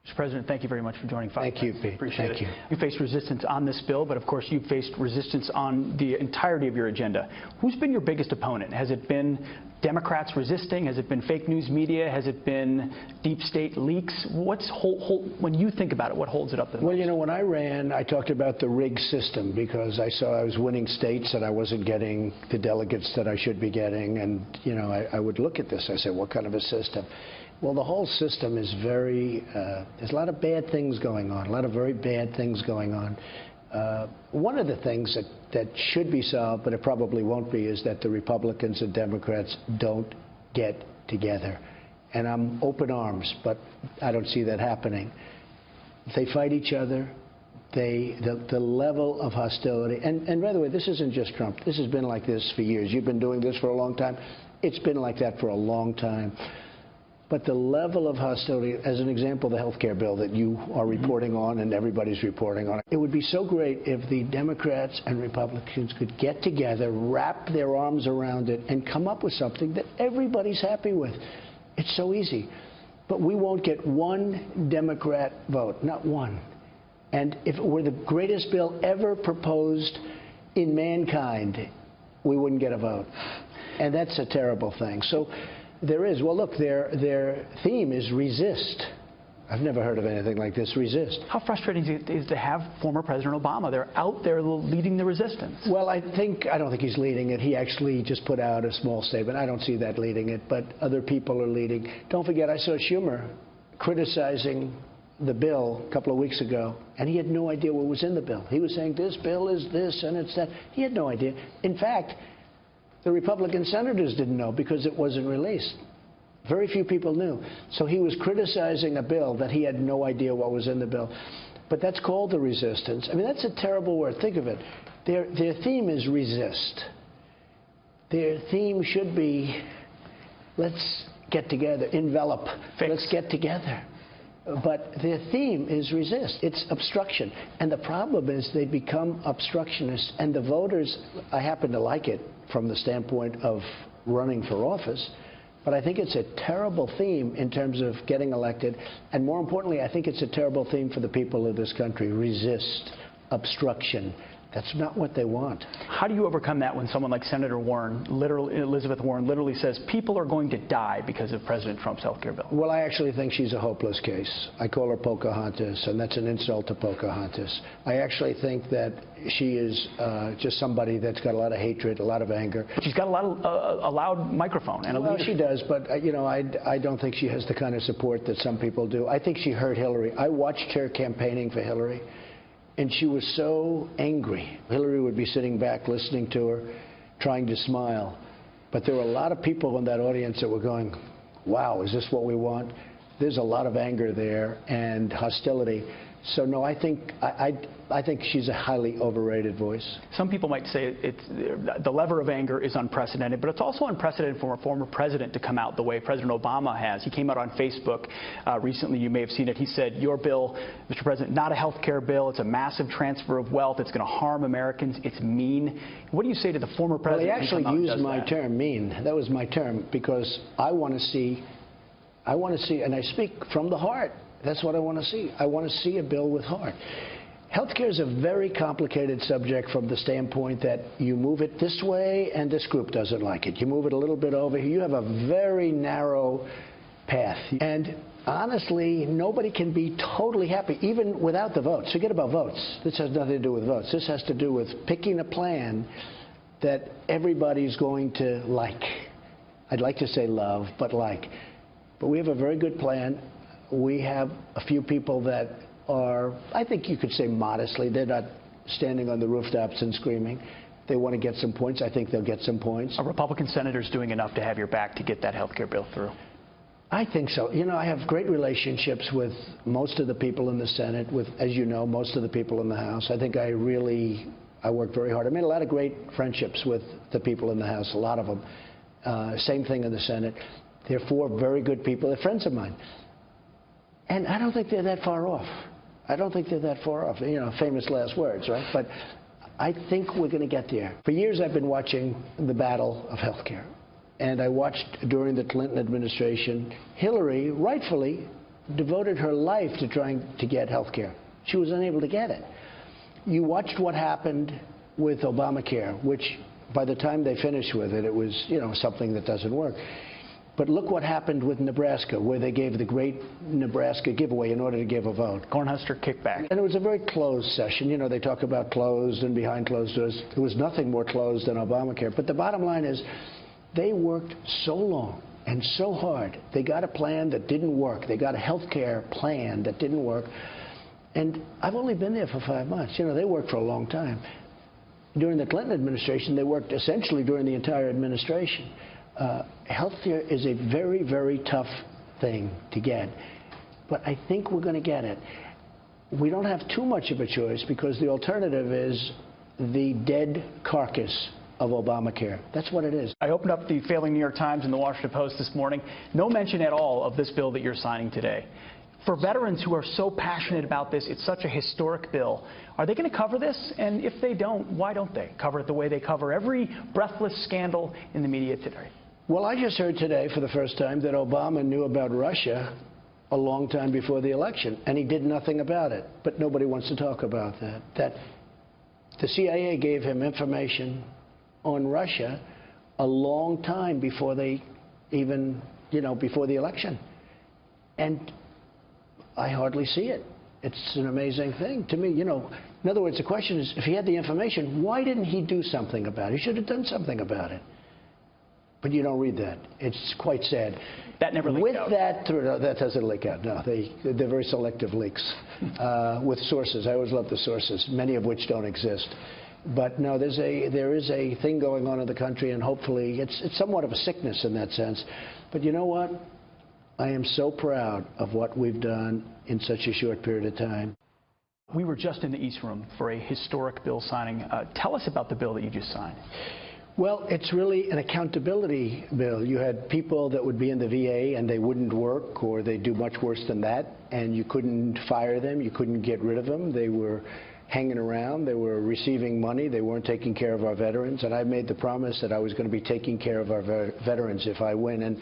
Mr. President, thank you very much for joining Fox. Thank you, Pete. Appreciate it. You faced resistance on this bill, but of course you've faced resistance on the entirety of your agenda. Who's been your biggest opponent? Has it been Democrats resisting? Has it been fake news media? Has it been deep state leaks? When you think about it, what holds it up the most? Well, you know, when I ran, I talked about the rigged system because I saw I was winning states and I wasn't getting the delegates that I should be getting. And, you know, I would look at this. I said, what kind of a system? Well, the whole system is very, there's a lot of bad things going on, a lot of very bad things going on. One of the things that should be solved, but it probably won't be, is that the Republicans and Democrats don't get together. And I'm open arms, but I don't see that happening. They fight each other. The level of hostility, and by the way, this isn't just Trump. This has been like this for years. You've been doing this for a long time. It's been like that for a long time. But the level of hostility, as an example, the health care bill that you are reporting on and everybody's reporting on, it would be so great if the Democrats and Republicans could get together, wrap their arms around it, and come up with something that everybody's happy with. It's so easy. But we won't get one Democrat vote, not one. And if it were the greatest bill ever proposed in mankind, we wouldn't get a vote. And that's a terrible thing. So there is. Well, look, their theme is resist. I've never heard of anything like this, resist. How frustrating is it to have former President Obama? They're out there leading the resistance. Well, I don't think he's leading it. He actually just put out a small statement. I don't see that leading it, but other people are leading. Don't forget, I saw Schumer criticizing the bill a couple of weeks ago, and he had no idea what was in the bill. He was saying this bill is this and it's that. He had no idea. In fact, the Republican senators didn't know because it wasn't released. Very few people knew. So he was criticizing a bill that he had no idea what was in the bill. But that's called the resistance. I mean, that's a terrible word. Think of it. Their theme is resist. Their theme should be, let's get together, envelop, fix. Let's get together. But their theme is resist. It's obstruction. And the problem is they become obstructionists. And the voters, I happen to like it from the standpoint of running for office, but I think it's a terrible theme in terms of getting elected. And more importantly, I think it's a terrible theme for the people of this country. Resist, obstruction. That's not what they want. How do you overcome that when someone like Senator Warren, Elizabeth Warren, literally says people are going to die because of President Trump's health care bill? Well, I actually think she's a hopeless case. I call her Pocahontas, and that's an insult to Pocahontas. I actually think that she is just somebody that's got a lot of hatred, a lot of anger. She's got a loud microphone and a leadership. She does, but you know, I don't think she has the kind of support that some people do. I think she hurt Hillary. I watched her campaigning for Hillary. And she was so angry. Hillary would be sitting back listening to her, trying to smile. But there were a lot of people in that audience that were going, wow, is this what we want? There's a lot of anger there and hostility. So, no, I think she's a highly overrated voice. Some people might say the lever of anger is unprecedented, but it's also unprecedented for a former president to come out the way President Obama has. He came out on Facebook recently. You may have seen it. He said, your bill, Mr. President, not a health care bill. It's a massive transfer of wealth. It's going to harm Americans. It's mean. What do you say to the former president? Well, he actually used my term, mean. That was my term, because I want to see, and I speak from the heart. That's what I want to see. I want to see a bill with heart. Healthcare is a very complicated subject from the standpoint that you move it this way and this group doesn't like it. You move it a little bit over here. You have a very narrow path. And honestly, nobody can be totally happy, even without the votes. Forget about votes. This has nothing to do with votes. This has to do with picking a plan that everybody's going to like. I'd like to say love, but like. But we have a very good plan. We have a few people that are, I think you could say modestly, they're not standing on the rooftops and screaming. They want to get some points. I think they'll get some points. Are Republican senators doing enough to have your back to get that health care bill through? I think so. You know, I have great relationships with most of the people in the Senate, with, as you know, most of the people in the House. I think I work very hard. I made a lot of great friendships with the people in the House, a lot of them. Same thing in the Senate. They're four very good people. They're friends of mine. And I don't think they're that far off. I don't think they're that far off. You know, famous last words, right? But I think we're going to get there. For years, I've been watching the battle of health care. And I watched during the Clinton administration, Hillary rightfully devoted her life to trying to get health care. She was unable to get it. You watched what happened with Obamacare, which by the time they finished with it, it was, something that doesn't work. But look what happened with Nebraska, where they gave the great Nebraska giveaway in order to give a vote. Cornhusker kickback. And it was a very closed session. They talk about closed and behind closed doors. There was nothing more closed than Obamacare. But the bottom line is they worked so long and so hard. They got a plan that didn't work. They got a health care plan that didn't work. And I've only been there for 5 months. They worked for a long time. During the Clinton administration, they worked essentially during the entire administration. Health care is a very, very tough thing to get, but I think we're going to get it. We don't have too much of a choice because the alternative is the dead carcass of Obamacare. That's what it is. I opened up the failing New York Times and the Washington Post this morning. No mention at all of this bill that you're signing today. For veterans who are so passionate about this, it's such a historic bill. Are they going to cover this? And if they don't, why don't they cover it the way they cover every breathless scandal in the media today? Well, I just heard today for the first time that Obama knew about Russia a long time before the election, and he did nothing about it. But nobody wants to talk about that. That the CIA gave him information on Russia a long time before they even, before the election. And I hardly see it. It's an amazing thing to me. In other words, the question is, if he had the information, why didn't he do something about it? He should have done something about it. But you don't read that. It's quite sad. That never leaked out. No, that doesn't leak out. No, they're very selective leaks with sources. I always love the sources, many of which don't exist. But no, there is a thing going on in the country, and hopefully it's somewhat of a sickness in that sense. But you know what? I am so proud of what we've done in such a short period of time. We were just in the East Room for a historic bill signing. Tell us about the bill that you just signed. Well, it's really an accountability bill. You had people that would be in the VA and they wouldn't work, or they'd do much worse than that, and you couldn't fire them, you couldn't get rid of them. They were hanging around, they were receiving money, they weren't taking care of our veterans, and I made the promise that I was going to be taking care of our veterans if I win. And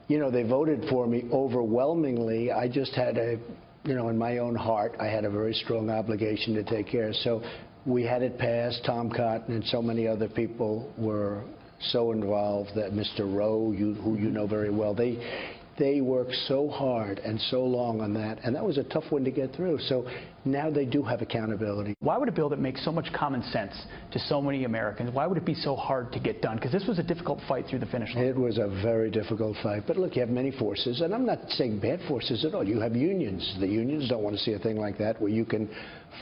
they voted for me overwhelmingly. I just had in my own heart, I had a very strong obligation to take care. So we had it passed. Tom Cotton and so many other people were so involved, that Mr. Rowe, who you know very well, they worked so hard and so long on that, and that was a tough one to get through. So now they do have accountability. Why would a bill that makes so much common sense to so many Americans, why would it be so hard to get done? Because this was a difficult fight through the finish line. It was a very difficult fight. But look, you have many forces, and I'm not saying bad forces at all. You have unions. The unions don't want to see a thing like that where you can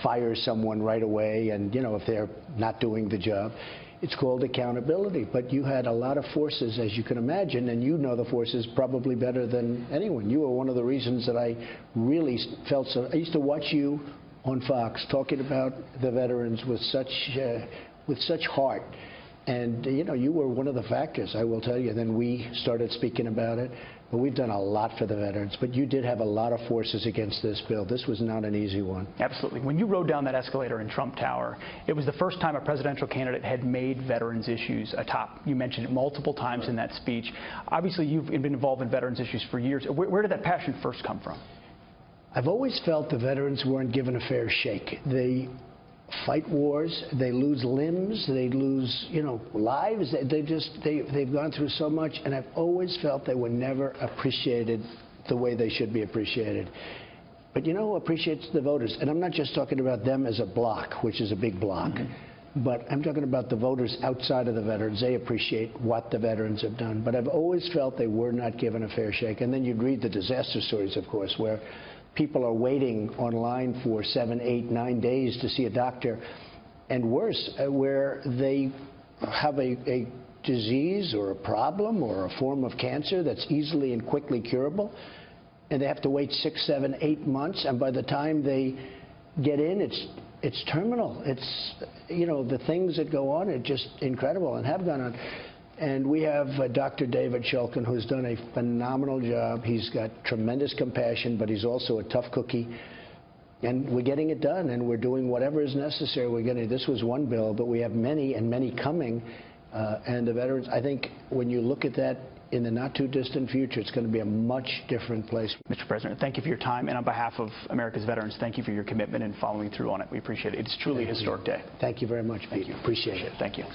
fire someone right away and, if they're not doing the job. It's called accountability. But you had a lot of forces, as you can imagine, and you know the forces probably better than anyone. You were one of the reasons that I really felt so. I used to watch you on Fox talking about the veterans with such heart. And, you were one of the factors, I will tell you. Then we started speaking about it. But we've done a lot for the veterans. But you did have a lot of forces against this bill. This was not an easy one. Absolutely. When you rode down that escalator in Trump Tower, it was the first time a presidential candidate had made veterans issues a top. You mentioned it multiple times in that speech. Obviously, you've been involved in veterans issues for years. Where did that passion first come from? I've always felt the veterans weren't given a fair shake. They fight wars, they lose limbs, they lose, lives. They've gone through so much, and I've always felt they were never appreciated the way they should be appreciated. But who appreciates the voters? And I'm not just talking about them as a bloc, which is a big bloc, but I'm talking about the voters outside of the veterans. They appreciate what the veterans have done. But I've always felt they were not given a fair shake. And then you'd read the disaster stories, of course, where people are waiting online for 7, 8, 9 days to see a doctor, and worse, where they have a disease or a problem or a form of cancer that's easily and quickly curable, and they have to wait 6, 7, 8 months, and by the time they get in, it's terminal. It's, the things that go on are just incredible and have gone on. And we have Dr. David Shulkin, who's done a phenomenal job. He's got tremendous compassion, but he's also a tough cookie. And we're getting it done, and we're doing whatever is necessary. This was one bill, but we have many and many coming. And the veterans, I think when you look at that in the not-too-distant future, it's going to be a much different place. Mr. President, thank you for your time, and on behalf of America's veterans, thank you for your commitment and following through on it. We appreciate it. It's truly a historic day. Thank you very much, Pete. Appreciate it. Thank you.